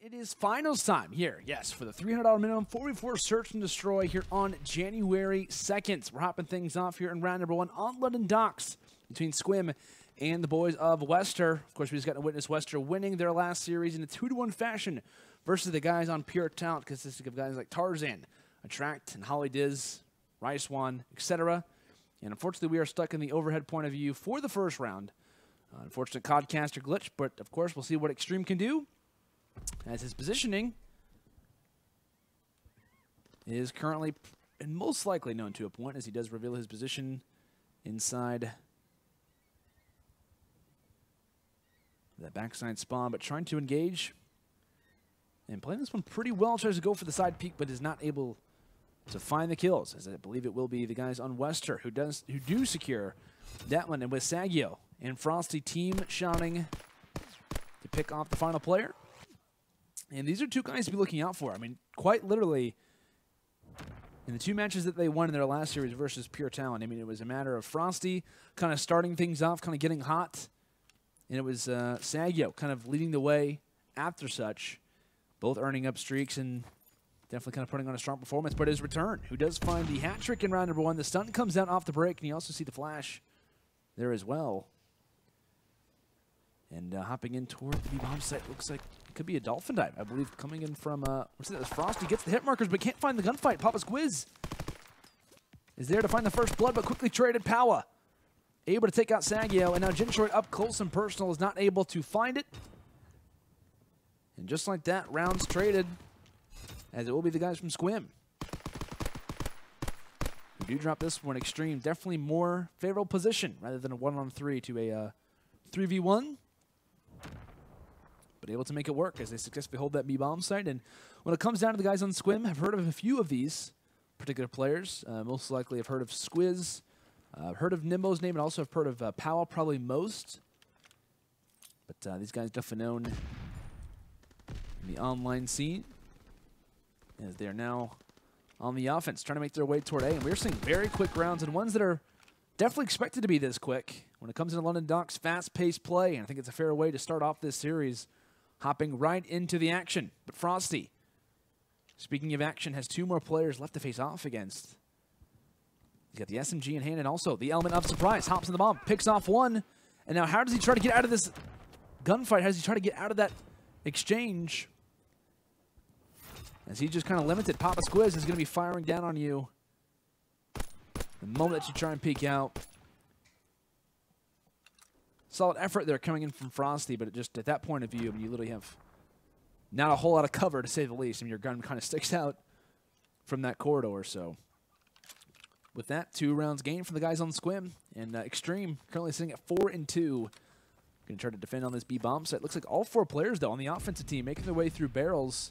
It is finals time here, yes, for the $300 minimum 4v4 Search and Destroy here on January 2nd. We're hopping things off here in round number 1 on London Docks between Sqium and the boys of Westar. Of course, we just got to witness Westar winning their last series in a 2-1 fashion versus the guys on pure talent, consisting of guys like Tarzan, Attract, and Holly Diz, Rice One, etc. And unfortunately, we are stuck in the overhead point of view for the first round. Unfortunate Codcaster glitch, but of course, we'll see what Xtreme can do, as his positioning is currently and most likely known to a point, as he does reveal his position inside that backside spawn, but trying to engage and playing this one pretty well. Tries to go for the side peek, but is not able to find the kills, as I believe it will be the guys on Westar who do secure that one. And with SSaggioo and Frosty team shouting to pick off the final player. And these are two guys to be looking out for. I mean, quite literally, in the two matches that they won in their last series versus pure talent, I mean, it was a matter of Frosty kind of starting things off, kind of getting hot, and it was SSaggioo kind of leading the way after such, both earning up streaks and definitely kind of putting on a strong performance. But his return, who does find the hat trick in round number 1, the stun comes out off the break, and you also see the flash there as well. And hopping in toward the B-bomb site, looks like it could be a dolphin dive, I believe, coming in from, what's that? Frosty gets the hit markers, but can't find the gunfight. PapaSquizz is there to find the first blood, but quickly traded. PoWuh able to take out SSaggioo, and now Jintroid up close and personal is not able to find it. And just like that, rounds traded, as it will be the guys from Sqium who do drop this one. Xtreme, definitely more favorable position rather than a 1-on-3 to a 3v1. But able to make it work as they successfully hold that B-bomb site. And when it comes down to the guys on Sqium, I've heard of a few of these particular players. Most likely I've heard of Squiz, heard of Nimbo's name, and also I've heard of PoWuh probably most. But these guys definitely known in the online scene, as they are now on the offense, trying to make their way toward A. And we're seeing very quick rounds, and ones that are definitely expected to be this quick. When it comes into London Docks, fast-paced play, and I think it's a fair way to start off this series, hopping right into the action. But Frosty, speaking of action, has 2 more players left to face off against. He's got the SMG in hand and also the element of surprise. Hops in the bomb, picks off one, and now how does he try to get out of this gunfight? How does he try to get out of that exchange? As he just kind of limited. PapaSquizz is going to be firing down on you the moment that you try and peek out. Solid effort there coming in from Frosty, but just at that point of view, I mean, you literally have not a whole lot of cover, to say the least. I mean, your gun kind of sticks out from that corridor. So with that, 2 rounds gained from the guys on Sqium, and Xtreme currently sitting at 4-2. Going to try to defend on this B-bomb site. Looks like all 4 players, though, on the offensive team making their way through barrels,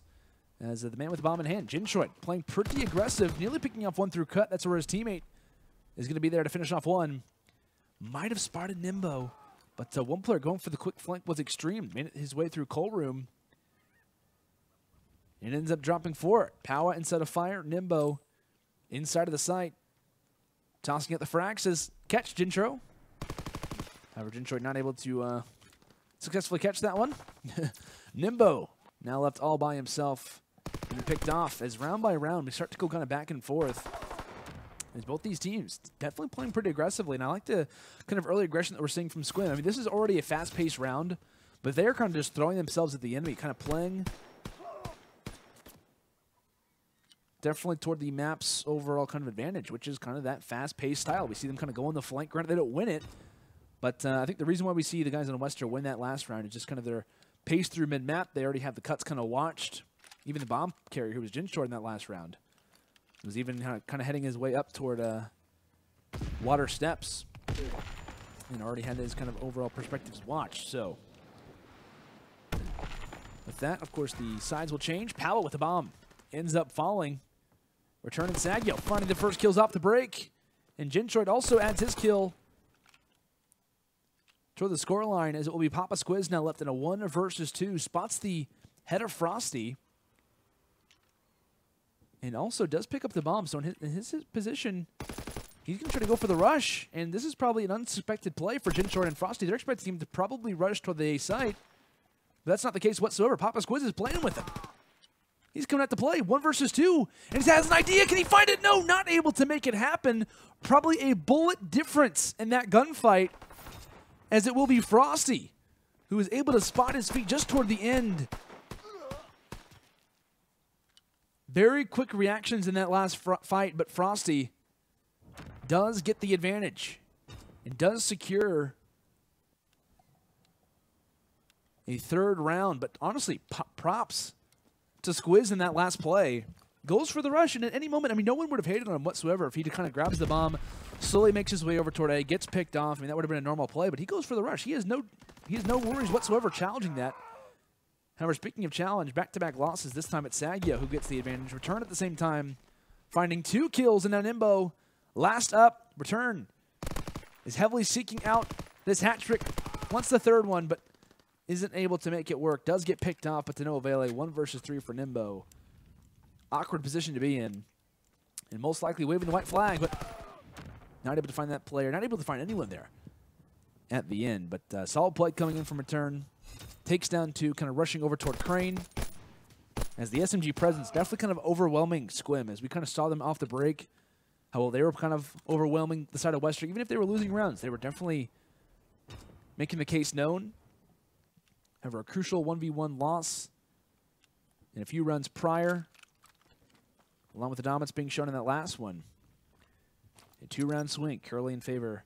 as the man with the bomb in hand, Jintroid, playing pretty aggressive, nearly picking off one through cut. That's where his teammate is going to be there to finish off one. Might have spotted Nimbo, but one player going for the quick flank was Xtreme. Made his way through Coal Room. And ends up dropping 4. PoWuh inside of fire. Nimbo inside of the site. Tossing at the frags says, catch, Jintro. However, Jintroid not able to successfully catch that one. Nimbo now left all by himself and picked off, as round by round we start to go kind of back and forth. As both these teams definitely playing pretty aggressively, and I like the kind of early aggression that we're seeing from Sqium. I mean, this is already a fast-paced round, but they're kind of just throwing themselves at the enemy, kind of playing definitely toward the map's overall kind of advantage, which is kind of that fast-paced style. We see them kind of go on the flank. Granted, they don't win it, but I think the reason why we see the guys on Westar win that last round is just kind of their pace through mid-map. They already have the cuts kind of watched. Even the bomb carrier, who was Jintroid in that last round, was even kind of heading his way up toward water steps, and already had his kind of overall perspectives watched. So with that, of course, the sides will change. PoWuh with the bomb ends up falling. Returning SSaggioo, finding the first kills off the break, and Jintroid also adds his kill toward the scoreline, as it will be PapaSquizz now left in a 1 versus 2. Spots the head of Frosty, and also does pick up the bomb. So in his position, he's going to try to go for the rush. And this is probably an unsuspected play for Jintroid and Frosty. They're expecting him to probably rush toward the A site. But that's not the case whatsoever. PapaSquizz is playing with him. He's coming out to play 1 versus 2, and he has an idea. Can he find it? No, not able to make it happen. Probably a bullet difference in that gunfight, as it will be Frostyyy, who is able to spot his feet just toward the end. Very quick reactions in that last fight, but Frostyyy does get the advantage and does secure a 3rd round. But honestly, props to Sqium in that last play. Goes for the rush, and at any moment, I mean, no one would have hated on him whatsoever if he kind of grabs the bomb, slowly makes his way over toward A, gets picked off. I mean, that would have been a normal play, but he goes for the rush. He has no worries whatsoever challenging that. However, speaking of challenge, back-to-back losses, this time it's SSaggioo who gets the advantage. Return at the same time, finding 2 kills, and now Nimbo, last up. Return is heavily seeking out this hat trick. Wants the 3rd one, but isn't able to make it work. Does get picked off, but to no avail. 1 versus 3 for Nimbo. Awkward position to be in. And most likely waving the white flag, but not able to find that player. Not able to find anyone there at the end. But solid play coming in from Return. Takes down 2, kind of rushing over toward Crane. As the SMG presence definitely kind of overwhelming Sqium, as we kind of saw them off the break. How well they were kind of overwhelming the side of Westar. Even if they were losing rounds, they were definitely making the case known. However, a crucial 1v1 loss in a few runs prior, along with the dominance being shown in that last one. A 2-round swing, currently in favor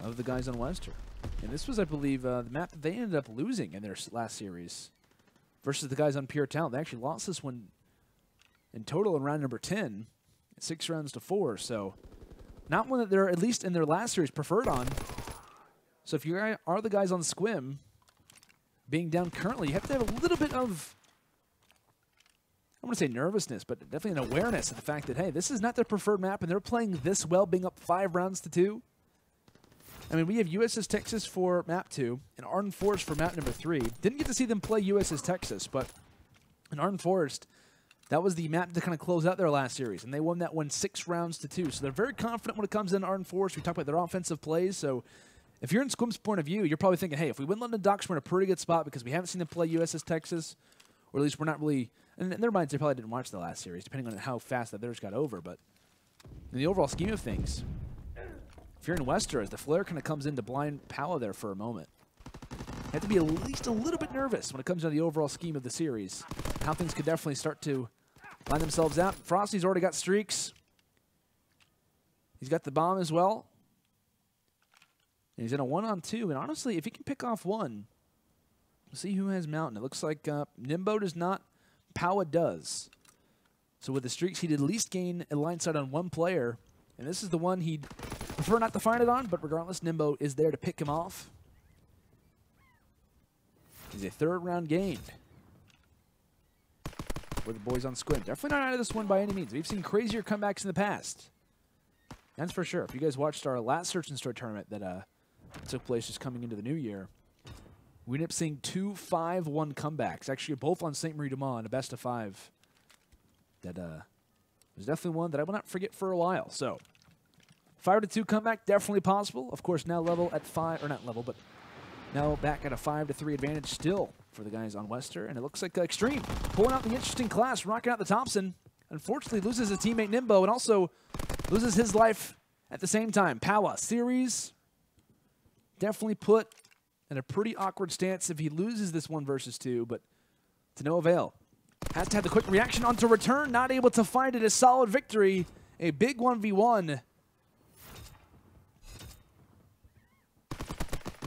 of the guys on Westar. And this was, I believe, the map that they ended up losing in their last series versus the guys on Pure Talent. They actually lost this one in total in round number 10, 6 rounds to 4. So not one that they're, at least in their last series, preferred on. So if you are the guys on Sqium being down currently, you have to have a little bit of, I want to say nervousness, but definitely an awareness of the fact that, hey, this is not their preferred map, and they're playing this well, being up 5 rounds to 2. I mean, we have USS Texas for map 2 and Arden Forest for map number 3. Didn't get to see them play USS Texas, but in Arden Forest, that was the map to kind of close out their last series, and they won that one 6 rounds to 2. So they're very confident when it comes in Arden Forest. We talk about their offensive plays, so if you're in Sqium's point of view, you're probably thinking, hey, if we win London Docks, we're in a pretty good spot because we haven't seen them play USS Texas, or at least we're not really, and in their minds, they probably didn't watch the last series, depending on how fast that theirs got over, but in the overall scheme of things, if you're in Westar, as the flare kind of comes in to blind PoWuh there for a moment, you have to be at least a little bit nervous when it comes to the overall scheme of the series, how things could definitely start to line themselves out. Frostyy's already got streaks. He's got the bomb as well. And he's in a 1-on-2, and honestly, if he can pick off one, we'll see who has Mountain. It looks like Nimbo does not, PoWuh does. So with the streaks, he'd at least gain a line sight on one player, and this is the one he'd prefer not to find it on, but regardless, Nimbo is there to pick him off. He's a 3rd round gained for the boys on Sqium. Definitely not out of this one by any means. We've seen crazier comebacks in the past. That's for sure. If you guys watched our last Search and Destroy tournament that took place just coming into the new year, we ended up seeing 2 5-1 comebacks. Actually, both on St. Marie-du-Mont in a best-of-5. That was definitely one that I will not forget for a while. So, 5-2 comeback, definitely possible. Of course, now level at 5, or not level, but now back at a 5-3 advantage still for the guys on Westar. And it looks like Xtreme pulling out the interesting class, rocking out the Thompson. Unfortunately, loses his teammate Nimbo and also loses his life at the same time. PoWuh series definitely put in a pretty awkward stance if he loses this 1 versus 2, but to no avail. Has to have the quick reaction onto Return, not able to find it. A solid victory, a big 1v1.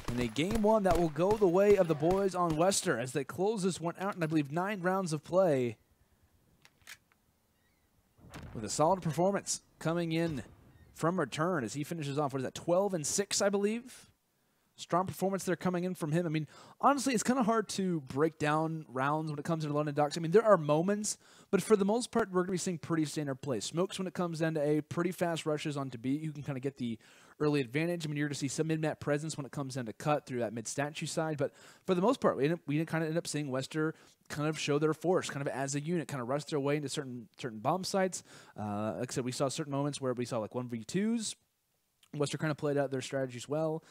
And a game 1 that will go the way of the boys on Westar as they close this one out in, I believe, 9 rounds of play. With a solid performance coming in from Return as he finishes off, what is that, 12-6, I believe? Strong performance there coming in from him. I mean, honestly, it's kind of hard to break down rounds when it comes into London Docks. I mean, there are moments, but for the most part, we're going to be seeing pretty standard play. Smokes when it comes down to A, pretty fast rushes onto B. You can kind of get the early advantage. I mean, you're going to see some mid-map presence when it comes down to cut through that mid-statue side, but for the most part, we kind of end up seeing Westar kind of show their force, kind of as a unit, kind of rush their way into certain bomb sites. Like I said, we saw certain moments where we saw like 1v2s, Westar kind of played out their strategies well.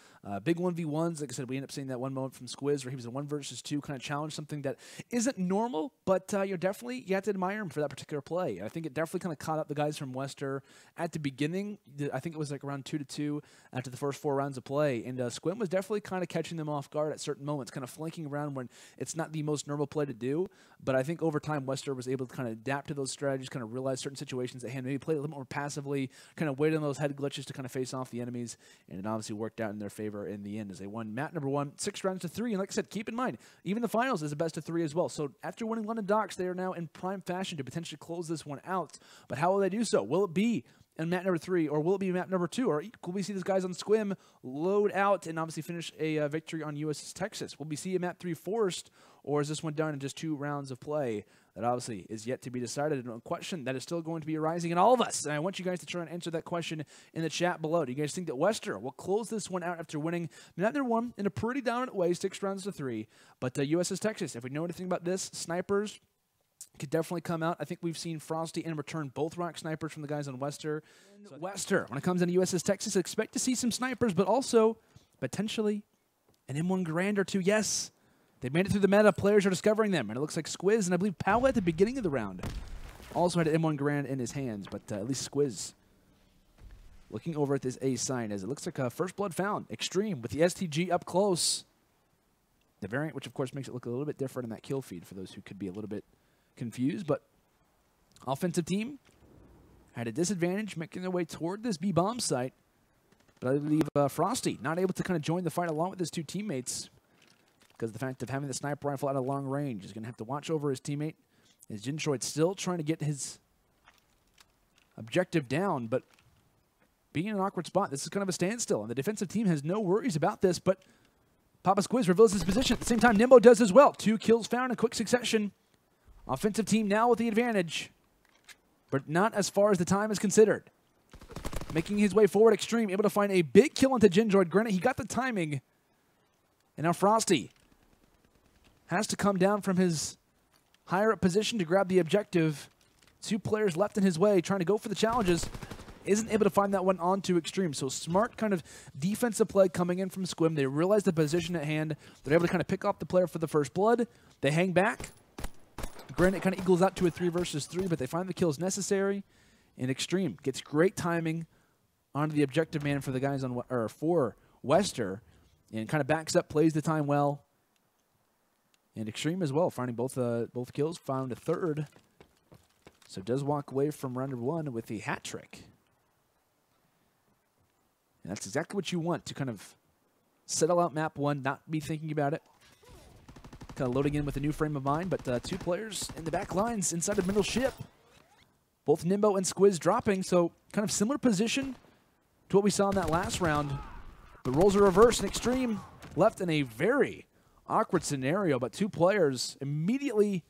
Big 1v1s. Like I said, we ended up seeing that one moment from Sqium where he was in 1 versus 2, kind of challenged something that isn't normal, but you have to admire him for that particular play. I think it definitely kind of caught up the guys from Westar at the beginning. I think it was like around 2-2 after the first 4 rounds of play, and Sqium was definitely kind of catching them off guard at certain moments, kind of flanking around when it's not the most normal play to do. But I think over time, Westar was able to kind of adapt to those strategies, kind of realize certain situations at hand, maybe play a little more passively, kind of wait on those head glitches to kind of face off the enemies, and it obviously worked out in their favor in the end as they won map number 1, 6 rounds to 3. And like I said, keep in mind, even the finals is a best of 3 as well. So after winning London Docks, they are now in prime fashion to potentially close this one out. But how will they do so? Will it be in map number 3, or will it be map number 2? Or will we see these guys on Sqium load out and obviously finish a victory on USS Texas? Will we see a map 3 forced, or is this one done in just 2 rounds of play? That obviously is yet to be decided, and a question that is still going to be arising in all of us. And I want you guys to try and answer that question in the chat below. Do you guys think that Westar will close this one out after winning map number 1 in a pretty dominant way, 6 rounds to 3? But USS Texas, if we know anything about this, snipers could definitely come out. I think we've seen Frosty and Return both rock snipers from the guys on Westar. So Westar, when it comes into USS Texas, expect to see some snipers, but also potentially an M1 Grand or 2. Yes, they made it through the meta. Players are discovering them, and it looks like Sqium, and I believe PoWuh at the beginning of the round also had an M1 Grand in his hands, but at least Sqium looking over at this A sign as it looks like a first blood found. Extreme with the STG up close. The variant, which of course makes it look a little bit different in that kill feed for those who could be a little bit confused, but offensive team had a disadvantage making their way toward this B bomb site, but I believe Frosty not able to kind of join the fight along with his 2 teammates because of the fact of having the sniper rifle at a long range. He's going to have to watch over his teammate. As Jintroid still trying to get his objective down, but being in an awkward spot, this is kind of a standstill, and the defensive team has no worries about this, but PapaSquizz reveals his position. At the same time, Nimbo does as well. 2 kills found in quick succession. Offensive team now with the advantage, but not as far as the time is considered. Making his way forward, Extreme, able to find a big kill into Jintroid. Granted, he got the timing. And now Frosty has to come down from his higher up position to grab the objective. 2 players left in his way, trying to go for the challenges. Isn't able to find that one onto Extreme. So smart kind of defensive play coming in from Sqium. They realize the position at hand. They're able to kind of pick off the player for the first blood. They hang back. Granted, it kind of equals out to a 3 versus 3, but they find the kills necessary. And Extreme gets great timing onto the objective man for the guys on for Westar, and kind of backs up, plays the time well. And Extreme as well, finding both kills, found a 3rd. So does walk away from round number 1 with the hat trick. And that's exactly what you want, to kind of settle out map 1, not be thinking about it. Kind of loading in with a new frame of mind, but 2 players in the back lines inside the middle ship. Both Nimbo and Sqium dropping, so kind of similar position to what we saw in that last round. The roles are reversed, and Extreme left in a very awkward scenario, but 2 players immediately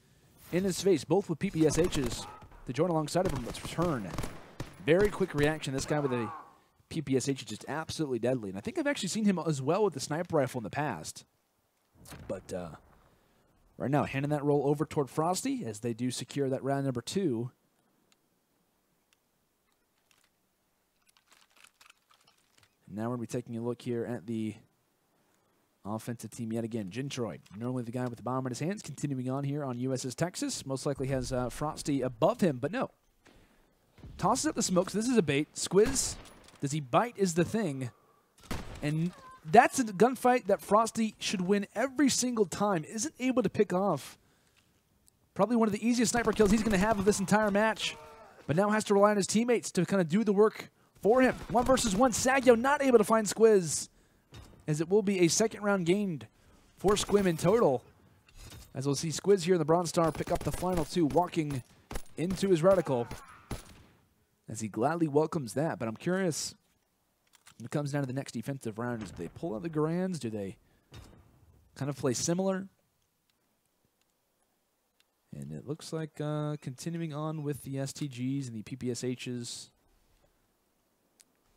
in his face, both with PPSHs, to join alongside of him. Let's return. Very quick reaction. This guy with a PPSH is just absolutely deadly, and I think I've actually seen him as well with the sniper rifle in the past. But right now, handing that roll over toward Frosty as they do secure that round number 2. And now we're going to be taking a look here at the offensive team yet again. Jintroid, normally the guy with the bomb in his hands, continuing on here on USS Texas. Most likely has Frosty above him, but no. Tosses up the smoke, so this is a bait. Sqium, does he bite is the thing. And that's a gunfight that Frosty should win every single time. Isn't able to pick off probably one of the easiest sniper kills he's going to have of this entire match. But now has to rely on his teammates to kind of do the work for him. 1 versus 1. SSaggioo not able to find Sqium, as it will be a 2nd round gained for Sqium in total. As we'll see Sqium here in the Bronze Star pick up the final 2, walking into his reticle, as he gladly welcomes that. But I'm curious, when it comes down to the next defensive round, do they pull out the Grands? Do they kind of play similar? And it looks like continuing on with the STGs and the PPSHs.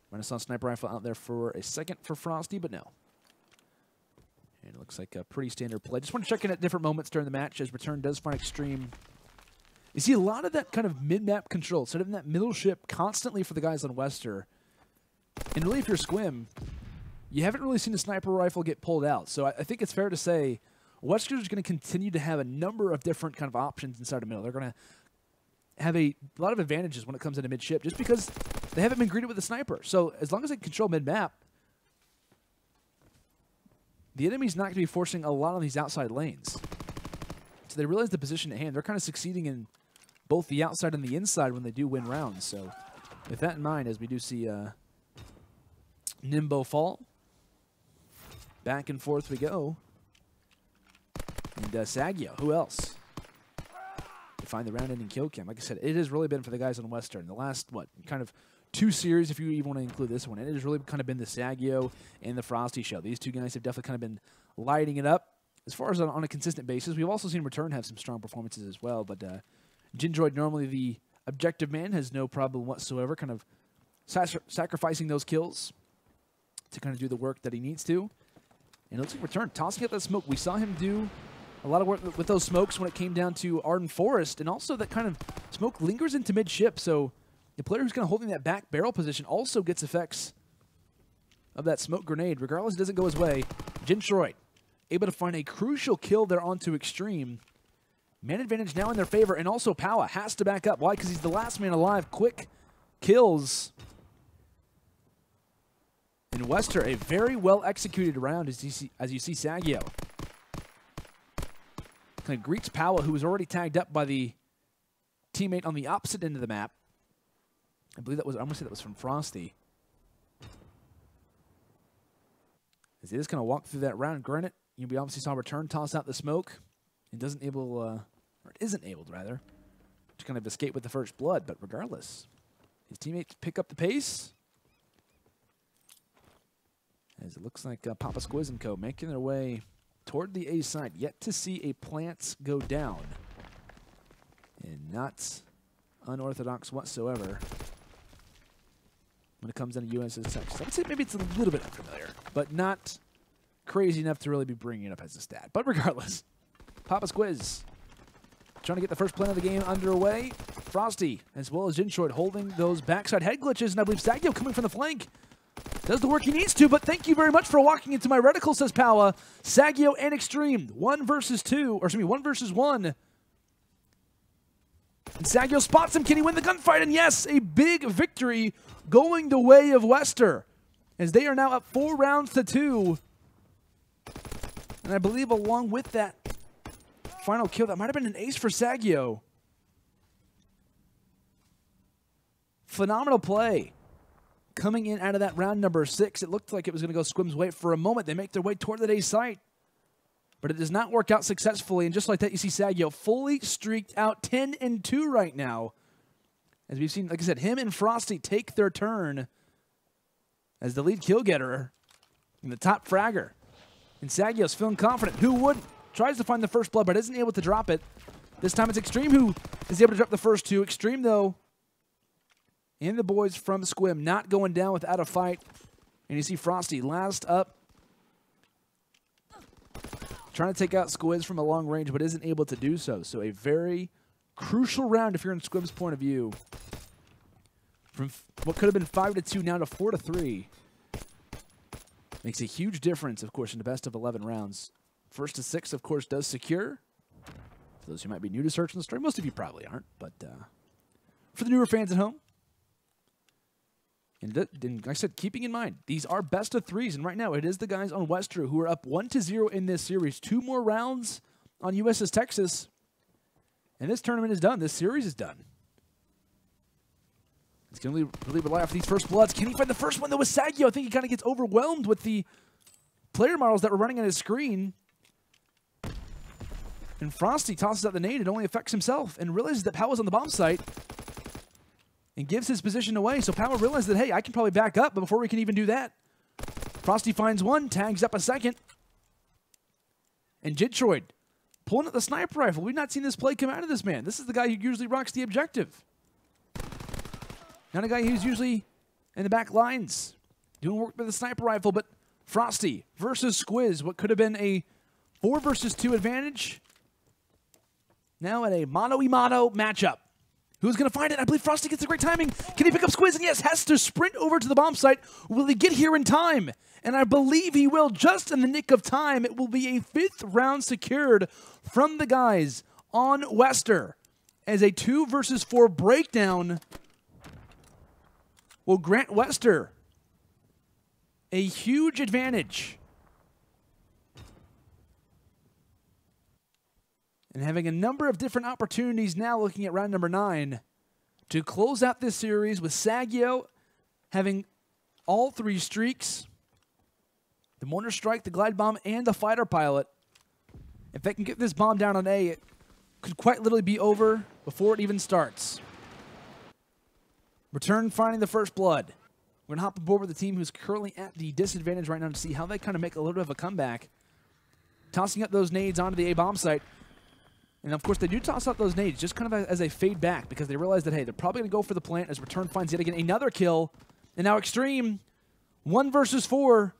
Renaissance Sniper Rifle out there for a 2nd for Frosty, but no. And it looks like a pretty standard play. Just want to check in at different moments during the match as Return does find Extreme. You see a lot of that kind of mid-map control, sort of in that middle ship constantly for the guys on Westar. And really, if you're Sqium, you haven't really seen the sniper rifle get pulled out. So I think it's fair to say Westar is going to continue to have a number of different kind of options inside the middle. They're going to have a lot of advantages when it comes into mid-ship just because they haven't been greeted with a sniper. So as long as they control mid-map, the enemy's not going to be forcing a lot of these outside lanes. So they realize the position at hand. They're kind of succeeding in both the outside and the inside when they do win rounds. So with that in mind, as we do see Nimbo fall, back and forth we go. And SSaggioo, who else? To find the round-ending kill cam. Like I said, it has really been for the guys on Westar. In the last, what, kind of 2 series, if you even want to include this one, it has really kind of been the SSaggioo and the Frostyyy show. These two guys have definitely kind of been lighting it up. As far as on a consistent basis, we've also seen Return have some strong performances as well, but Jintroid, normally the objective man, has no problem whatsoever kind of sacrificing those kills to kind of do the work that he needs to. And it looks like Return tossing out that smoke. We saw him do a lot of work with those smokes when it came down to Arden Forest, and also that kind of smoke lingers into mid-ship, so the player who's kind of holding that back barrel position also gets effects of that smoke grenade. Regardless, it doesn't go his way. Jintroid able to find a crucial kill there onto Extreme. Man advantage now in their favor, and also PoWuh has to back up. Why? Because he's the last man alive. Quick kills. And Westar, a very well-executed round as you see SSaggioo kind of greets PoWuh, who was already tagged up by the teammate on the opposite end of the map. I believe that was, I'm going to say that was from Frostyyy. As they just kind of walk through that round. Granted, we obviously saw Return toss out the smoke and isn't able, rather, to kind of escape with the first blood. But regardless, his teammates pick up the pace. As it looks like PapaSquizz and co. making their way toward the A side. Yet to see a plant go down. And not unorthodox whatsoever when it comes down to USS Texas. I would say maybe it's a little bit unfamiliar, but not crazy enough to really be bringing it up as a stat. But regardless, PapaSquizz trying to get the first plant of the game underway. Frostyyy, as well as Jintroid, holding those backside head glitches, and I believe SSaggioo coming from the flank. Does the work he needs to, but thank you very much for walking into my reticle, says PoWuh. SSaggioo and Extreme, 1 versus 1. And SSaggioo spots him. Can he win the gunfight? And yes, a big victory going the way of Westar, as they are now up 4 rounds to 2. And I believe along with that final kill, that might have been an ace for SSaggioo. Phenomenal play. Coming in out of that round number 6, it looked like it was going to go Sqium's way for a moment. They make their way toward the A site, but it does not work out successfully. And just like that, you see SSaggioo fully streaked out 10-2 right now. As we've seen, like I said, him and Frostyyy take their turn as the lead kill getter and the top fragger. And SSaggio's feeling confident. Who wouldn't? Tries to find the first blood, but isn't able to drop it. This time it's Extreme who is able to drop the first 2. Extreme, though, and the boys from Sqium not going down without a fight. And you see Frostyyy last up, trying to take out Sqium from a long range, but isn't able to do so. So a very crucial round if you're in Sqium's point of view. From what could have been 5-2 now to 4-3. Makes a huge difference, of course, in the best of 11 rounds. 1st to 6, of course, does secure. For those who might be new to searching the stream, most of you probably aren't, but for the newer fans at home, and like I said, keeping in mind, these are best of 3s, and right now it is the guys on Westar who are up 1-0 in this series. 2 more rounds on USS Texas, and this tournament is done. This series is done. It's going to really rely off these first bloods. Can he find the first one, though, with SSaggioo? I think he kind of gets overwhelmed with the player models that were running on his screen. And Frostyyy tosses out the nade. It only affects himself and realizes that PoWuh's on the bomb site and gives his position away. So PoWuh realized that, hey, I can probably back up, but before we can even do that, Frostyyy finds one, tags up a second. And Jintroid pulling out the sniper rifle. We've not seen this play come out of this man. This is the guy who usually rocks the objective. Not a guy who's usually in the back lines doing work with the sniper rifle, but Frostyyy versus Sqium, what could have been a 4 versus 2 advantage, now at a mano-a-mano matchup. Who's going to find it? I believe Frosty gets the great timing. Can he pick up Sqium? And yes, has to sprint over to the bomb site. Will he get here in time? And I believe he will, just in the nick of time. It will be a 5th round secured from the guys on Westar, as a 2 versus 4 breakdown will grant Westar a huge advantage. And having a number of different opportunities now, looking at round number 9, to close out this series with SSaggioo having all 3 streaks, the mortar strike, the glide bomb, and the fighter pilot. If they can get this bomb down on A, it could quite literally be over before it even starts. Return finding the first blood. We're going to hop aboard with the team who's currently at the disadvantage right now to see how they kind of make a little bit of a comeback. Tossing up those nades onto the A bomb site. And of course, they do toss out those nades just kind of as they fade back because they realize that, hey, they're probably going to go for the plant as Return finds yet again another kill. And now Extreme, 1 versus 4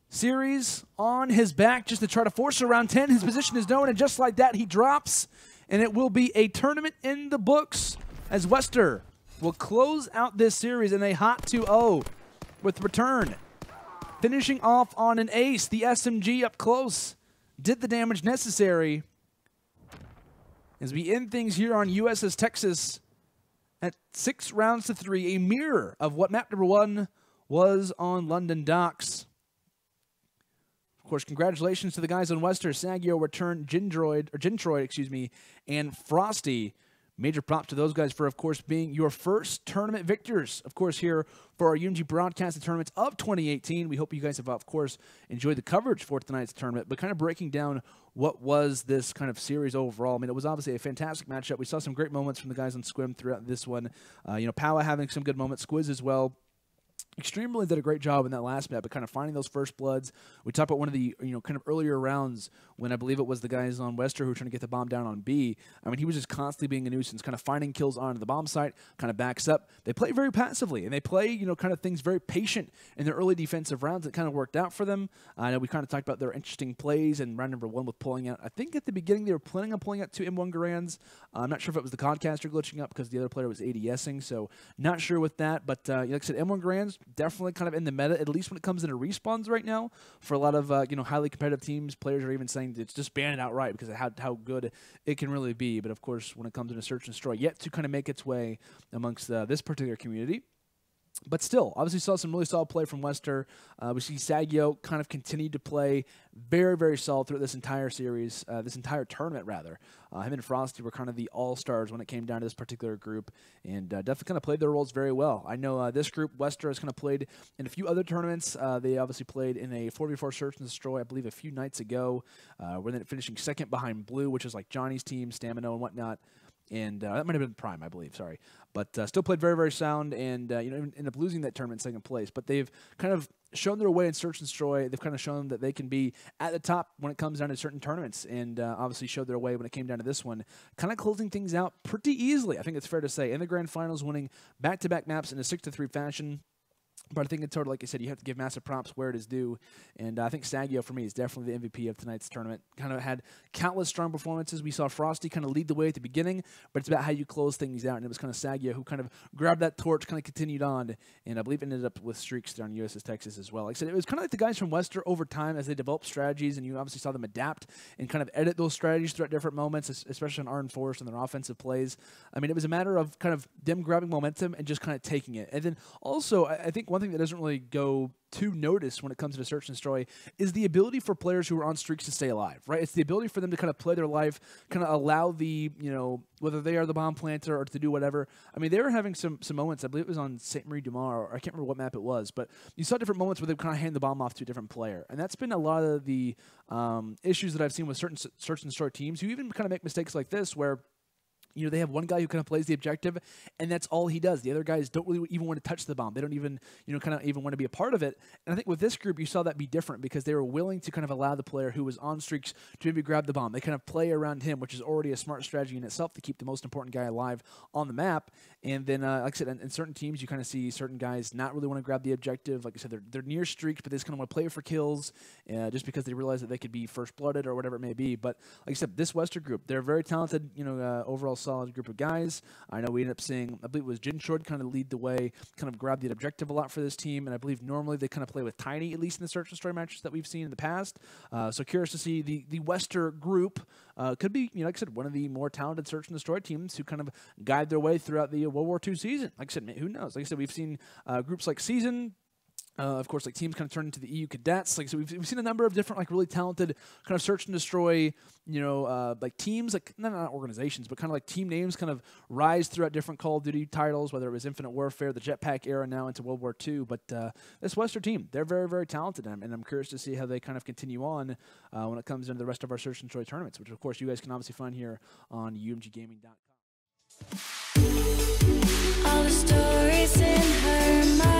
series on his back just to try to force around 10. His position is known, and just like that, he drops. And it will be a tournament in the books as Westar will close out this series in a hot 2-0 with Return. Finishing off on an ace, the SMG up close did the damage necessary. As we end things here on USS Texas at 6 rounds to 3, a mirror of what map number 1 was on London Docks. Of course, congratulations to the guys on Westar, SSaggioo, Return, Jintroid, and Frosty. Major props to those guys for, of course, being your first tournament victors, of course, here for our UMG broadcasted tournaments of 2018. We hope you guys have, of course, enjoyed the coverage for tonight's tournament, but kind of breaking down what was this kind of series overall. I mean, it was obviously a fantastic matchup. We saw some great moments from the guys on Sqium throughout this one. PoWuh having some good moments, Sqium as well. Extreme really did a great job in that last map, but kind of finding those first bloods. We talked about one of the kind of earlier rounds when I believe it was the guys on Westar who were trying to get the bomb down on B. I mean, he was just constantly being a nuisance, kind of finding kills onto the bomb site, kind of backs up. They play very passively, and they play kind of things very patient in their early defensive rounds. It kind of worked out for them. I know we kind of talked about their interesting plays in round number 1 with pulling out. I think at the beginning they were planning on pulling out 2 M1 Garands. I'm not sure if it was the Codcaster glitching up because the other player was ADSing, so not sure with that. But like I said, M1 Garands definitely kind of in the meta, at least when it comes into respawns right now. For a lot of highly competitive teams, players are even saying it's just ban it outright because of how good it can really be. But of course, when it comes into search and destroy, yet to kind of make its way amongst this particular community. But still, obviously saw some really solid play from Westar. We see SSaggioo kind of continued to play very, very solid throughout this entire series, this entire tournament, rather. Him and Frosty were kind of the all-stars when it came down to this particular group, and definitely kind of played their roles very well. I know this group, Westar, has kind of played in a few other tournaments. They obviously played in a 4v4 Search and Destroy, I believe, a few nights ago, where they finishing second behind Blue, which is like Johnny's team, Stamina and whatnot. And that might have been Prime, I believe, sorry. But still played very, very sound and ended up losing that tournament in second place. But they've kind of shown their way in Search and Destroy. They've kind of shown that they can be at the top when it comes down to certain tournaments, and obviously showed their way when it came down to this one. Kind of closing things out pretty easily, I think it's fair to say. In the grand finals, winning back-to-back maps in a 6-3 fashion. But I think in total, like I said, you have to give massive props where it is due. And I think SSaggioo, for me, is definitely the MVP of tonight's tournament. Kind of had countless strong performances. We saw Frosty kind of lead the way at the beginning, but it's about how you close things out. And it was kind of SSaggioo who kind of grabbed that torch, kind of continued on, and I believe ended up with streaks there on USS Texas as well. Like I said, it was kind of like the guys from Westar over time as they developed strategies, and you obviously saw them adapt and kind of edit those strategies throughout different moments, especially on Arn Force and their offensive plays. I mean, it was a matter of kind of them grabbing momentum and just kind of taking it. And then also, I think one thing that doesn't really go to notice when it comes to Search and Destroy is the ability for players who are on streaks to stay alive, right? It's the ability for them to kind of play their life, kind of allow the, whether they are the bomb planter or to do whatever. I mean, they were having some moments, I believe it was on St. Marie du Mar, or I can't remember what map it was, but you saw different moments where they kind of hand the bomb off to a different player. And that's been a lot of the issues that I've seen with certain Search and Destroy teams who even kind of make mistakes like this where they have one guy who kind of plays the objective, and that's all he does. The other guys don't really even want to touch the bomb. They don't even, kind of even want to be a part of it. And I think with this group, you saw that be different because they were willing to kind of allow the player who was on streaks to maybe grab the bomb. They kind of play around him, which is already a smart strategy in itself to keep the most important guy alive on the map. And then, like I said, in certain teams, you kind of see certain guys not really want to grab the objective. Like I said, they're near streaks, but they just kind of want to play for kills just because they realize that they could be first-blooded or whatever it may be. But like I said, this Westar group, they're very talented, overall solid group of guys. I know we ended up seeing, I believe it was Jintroid kind of lead the way, kind of grab the objective a lot for this team, and I believe normally they kind of play with Tiny, at least in the Search and Destroy matches that we've seen in the past. So curious to see the Westar group. Could be, like I said, one of the more talented Search and Destroy teams who kind of guide their way throughout the World War II season. Like I said, who knows? Like I said, we've seen groups like Season. Of course, like teams kind of turn into the EU cadets. Like, so we've seen a number of different, like really talented kind of Search and Destroy, like teams, like not organizations, but kind of like team names kind of rise throughout different Call of Duty titles, whether it was Infinite Warfare, the Jetpack era, now into World War II. But this Westar team, they're very, very talented, and I'm curious to see how they kind of continue on when it comes into the rest of our Search and Destroy tournaments, which of course you guys can obviously find here on umggaming.com. All the stories in her mind.